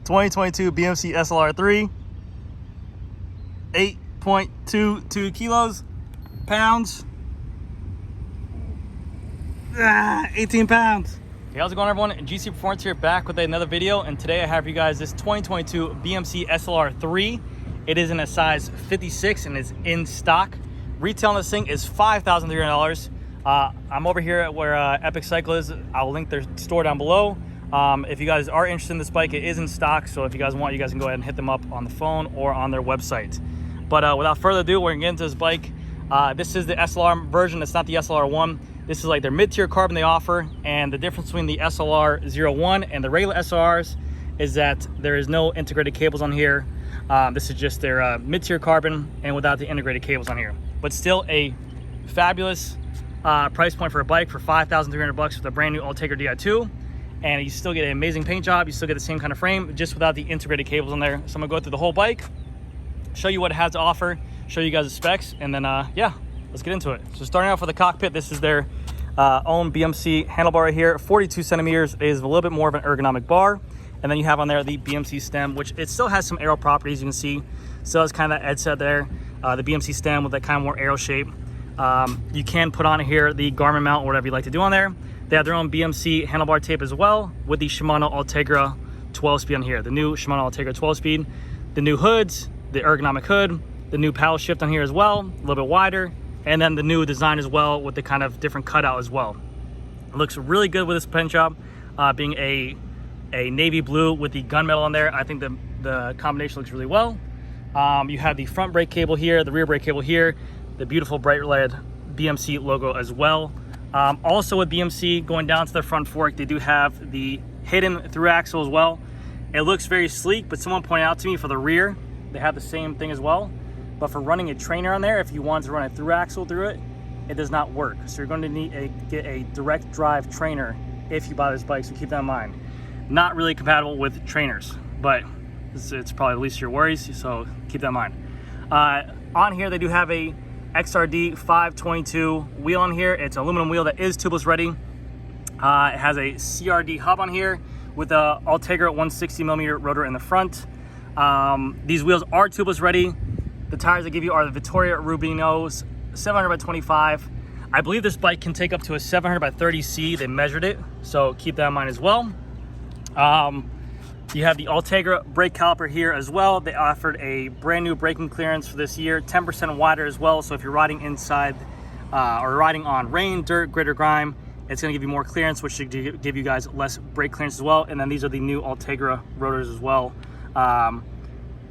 2022 BMC SLR 3, 8.22 kilos, pounds, 18 pounds. Hey, how's it going, everyone? GC Performance here, back with another video, and today I have for you guys this 2022 BMC SLR 3. It is in a size 56 and is in stock. Retail on this thing is $5,300. I'm over here at where Epic Cycle is. I'll link their store down below. If you guys are interested in this bike, it is in stock, so if you guys want, you guys can go ahead and hit them up on the phone or on their website. But without further ado, we're gonna get into this bike. This is the SLR version. It's not the SLR 1. This is like their mid-tier carbon they offer, and the difference between the SLR 01 and the regular SLRs is that there is no integrated cables on here. This is just their mid-tier carbon and without the integrated cables on here. But still a fabulous price point for a bike for $5,300 with a brand new Ultegra DI2. And you still get an amazing paint job. You still get the same kind of frame, just without the integrated cables on there. So I'm gonna go through the whole bike, show you what it has to offer, show you guys the specs, and then yeah, let's get into it. So starting off with the cockpit, this is their own BMC handlebar right here. 42 centimeters is a little bit more of an ergonomic bar. And then you have on there the BMC stem, which it still has some aero properties. You can see still has kind of that edge set there. The BMC stem with that kind of more aero shape. You can put on here the Garmin mount or whatever you like to do on there. They have their own BMC handlebar tape as well with the Shimano Ultegra 12-speed on here. The new Shimano Ultegra 12-speed. The new hoods, the ergonomic hood, the new paddle shift on here as well, a little bit wider. And then the new design as well with the kind of different cutout as well. It looks really good with this paint job, being a navy blue with the gunmetal on there. I think the combination looks really well. You have the front brake cable here, the rear brake cable here, the beautiful bright red BMC logo as well. Also with BMC, going down to the front fork, they do have the hidden through axle as well. It looks very sleek, but someone pointed out to me for the rear, they have the same thing as well. But for running a trainer on there, if you want to run a through axle through it, it does not work. So you're going to need to get a direct drive trainer if you buy this bike, so keep that in mind. Not really compatible with trainers, but it's probably the least of your worries, so keep that in mind. On here, they do have a XRD 522 wheel on here. It's an aluminum wheel that is tubeless ready. It has a CRD hub on here with a Ultegra 160mm rotor in the front. These wheels are tubeless ready. The tires they give you are the Vittoria Rubino's 700 by 25. I believe this bike can take up to a 700 by 30C. They measured it, so keep that in mind as well. You have the Ultegra brake caliper here as well. They offered a brand new braking clearance for this year, 10% wider as well. So if you're riding inside or riding on rain, dirt, grit, or grime, it's gonna give you more clearance, which should give you guys less brake clearance as well. And then these are the new Ultegra rotors as well.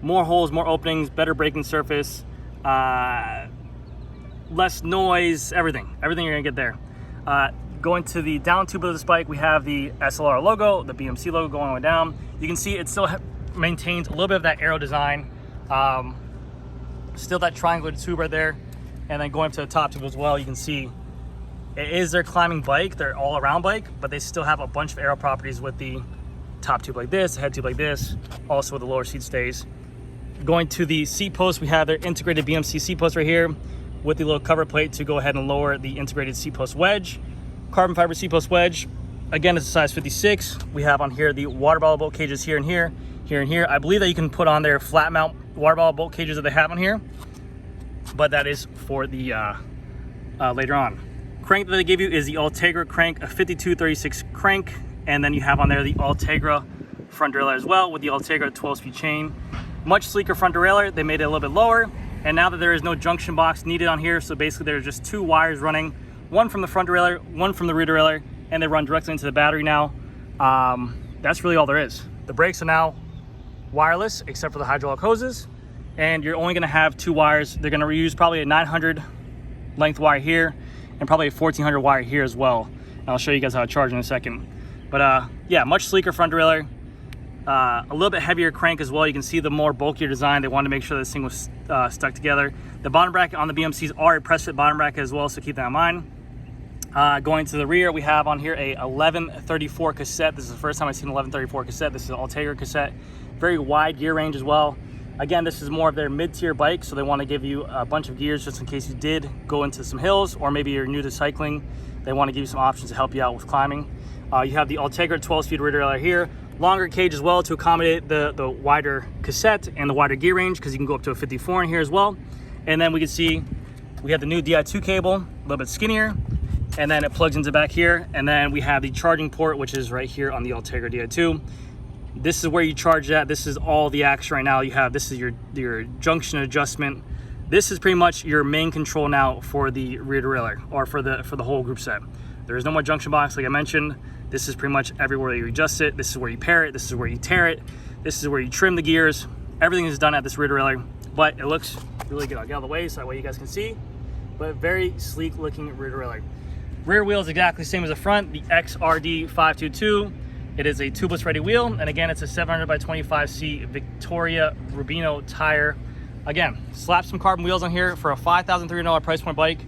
More holes, more openings, better braking surface, less noise, everything you're gonna get there. Going to the down tube of this bike, we have the SLR logo, the BMC logo going on down. You can see it still maintains a little bit of that aero design. Still that triangular tube right there. And then going up to the top tube as well, you can see it is their climbing bike, their all-around bike, but they still have a bunch of aero properties with the top tube like this, the head tube like this, also with the lower seat stays. Going to the seat post, we have their integrated BMC seat post right here with the little cover plate to go ahead and lower the integrated seat post wedge. Carbon fiber seat post wedge. Again, it's a size 56. We have on here the water bottle bolt cages here and here, here and here. I believe that you can put on their flat mount water bottle bolt cages that they have on here, but that is for the later on. Crank that they give you is the Ultegra crank, a 5236 crank, and then you have on there the Ultegra front derailleur as well with the Ultegra 12-speed chain. Much sleeker front derailleur. They made it a little bit lower, and now that there is no junction box needed on here, so basically there's just two wires running, one from the front derailleur, one from the rear derailleur, and they run directly into the battery now. That's really all there is. The brakes are now wireless except for the hydraulic hoses, and you're only gonna have two wires. They're gonna reuse probably a 900 length wire here and probably a 1400 wire here as well. And I'll show you guys how to charge in a second. But yeah, much sleeker front derailleur. A little bit heavier crank as well. You can see the more bulkier design. They wanted to make sure this thing was stuck together. The bottom bracket on the BMCs are a press fit bottom bracket as well, so keep that in mind. Going to the rear, we have on here a 1134 cassette. This is the first time I've seen an 1134 cassette. This is an Ultegra cassette. Very wide gear range as well. Again, this is more of their mid-tier bike, so they want to give you a bunch of gears just in case you did go into some hills, or maybe you're new to cycling. They want to give you some options to help you out with climbing. You have the Ultegra 12-speed rear derailleur here, Longer cage as well to accommodate the wider cassette and the wider gear range, because you can go up to a 54 in here as well. And then we can see we have the new DI2 cable, a little bit skinnier, and then it plugs into back here. And then we have the charging port, which is right here on the Ultegra DI2. This is where you charge that. This is all the action right now. You have, this is your junction adjustment. This is pretty much your main control now for the rear derailleur, or for the whole group set. There is no more junction box, like I mentioned. This is pretty much everywhere you adjust it. This is where you pair it. This is where you tear it. This is where you trim the gears. Everything is done at this rear derailleur, but it looks really good. I'll get out of the way so that way you guys can see. But very sleek looking rear derailleur. Rear wheel is exactly the same as the front, the XRD 522. It is a tubeless ready wheel, and again, it's a 700 by 25C Victoria Rubino tire. Again, slap some carbon wheels on here for a $5,300 price point bike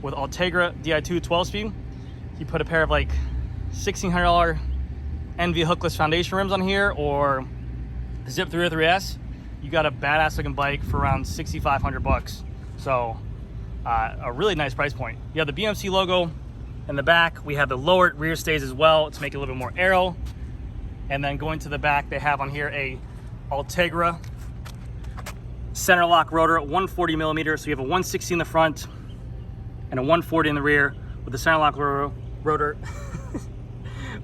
with Ultegra DI2 12-speed. You put a pair of like $1,600 NV hookless foundation rims on here, or Zip 303S, you got a badass looking bike for around $6,500. So a really nice price point. You have the BMC logo in the back. We have the lowered rear stays as well to make it a little bit more aero. And then going to the back, they have on here a Ultegra center lock rotor, 140 millimeters. So you have a 160 in the front and a 140 in the rear with the center lock rotor.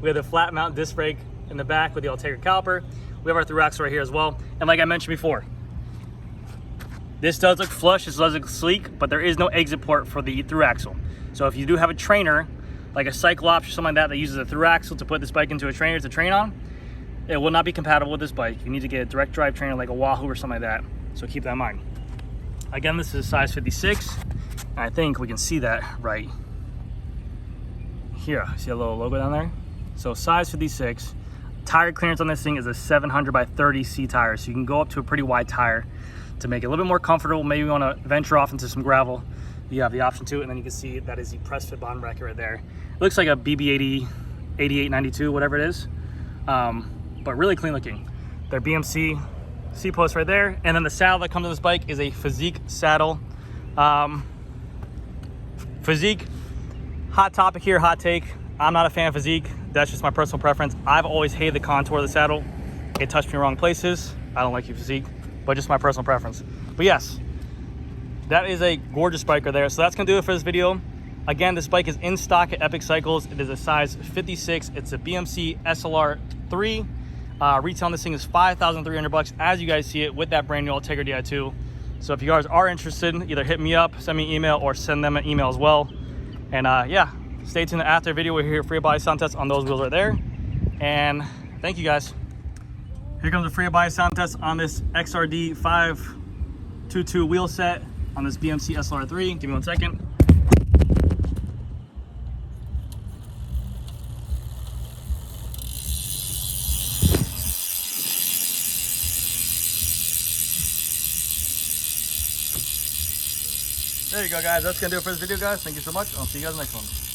We have the flat mount disc brake in the back with the Ultegra caliper. We have our through axle right here as well. And like I mentioned before, this does look flush, this does look sleek, but there is no exit port for the through axle. So if you do have a trainer, like a Cyclops or something like that uses a through axle to put this bike into a trainer to train on, it will not be compatible with this bike. You need to get a direct drive trainer like a Wahoo or something like that. So keep that in mind. Again, this is a size 56. And I think we can see that right here. See a little logo down there? So size 56. Tire clearance on this thing is a 700 by 30C tire. So you can go up to a pretty wide tire to make it a little bit more comfortable. Maybe you want to venture off into some gravel. You have the option to, and then you can see that is the press fit bottom bracket right there. It looks like a BB80, 8892, whatever it is. But really clean looking. Their BMC seat post right there. And then the saddle that comes with this bike is a Physique saddle. Physique, hot topic here, hot take. I'm not a fan of Physique. That's just my personal preference. I've always hated the contour of the saddle. It touched me in the wrong places. I don't like your Physique, but just my personal preference. But yes, that is a gorgeous bike right there. So that's gonna do it for this video. Again, this bike is in stock at Epic Cycles. It is a size 56. It's a BMC SLR 3. Retail on this thing is $5,300 as you guys see it with that brand new Ultegra DI2. So if you guys are interested, either hit me up, send me an email, or send them an email as well. And yeah, stay tuned after the video. We're here free body sound test on those wheels right there. And thank you guys. Here comes the free body sound test on this XRD 522 wheel set on this BMC SLR 3. Give me 1 second. There you go, guys. That's gonna do it for this video, guys. Thank you so much. I'll see you guys next one.